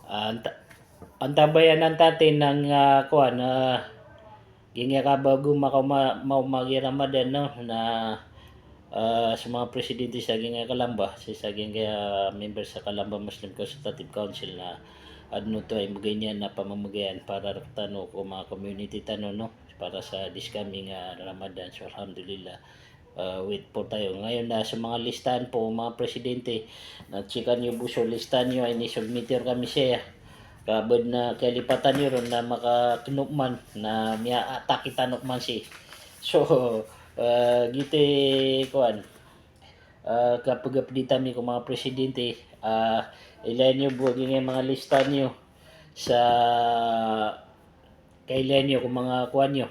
Ang tabayanan natin ng kuan ginga ka bago maumagi Ramadan no na sa mga presidente sa ginga Kalamba sa ginga member sa Kalamba Muslim Consultative Council na adno to ay ganyan na pamamagayan para tano ko mga community tano no para sa this coming Ramadan. So alhamdulillah wait po tayo. Ngayon na sa mga listahan po mga presidente na chikan nyo buso listahan nyo ay nisubmitter kami siya kabod na kalipatan nyo ron na makakinukman na miya atake tanokman si so gite kuan kapag update mi kung mga presidente ilan nyo buwag yung mga lista nyo sa kailan nyo kung mga kuan nyo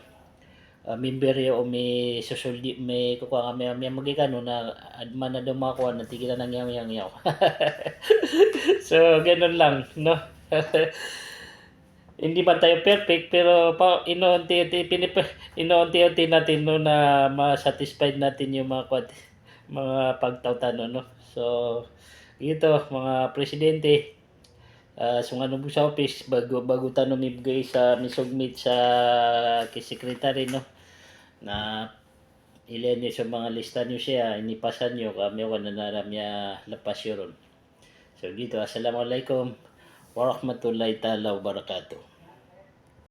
member yo o may susuldi may kukuha kami may magikano na adman na daw mga kuan na tigilan ng yaw so ganun lang no. Hindi man tayo perfect pero inaunti-unti natin no na ma-satisfied natin yung mga pagtawtano no. So ito mga presidente so nga nung sa office bago tanong ibigay sa misubmit sa secretary no na ilan niyo sa mga lista niyo siya inipasan niyo kami ako na naramya lapas yun. So dito assalamualaikum warahmatullahi taala wabarakatuh.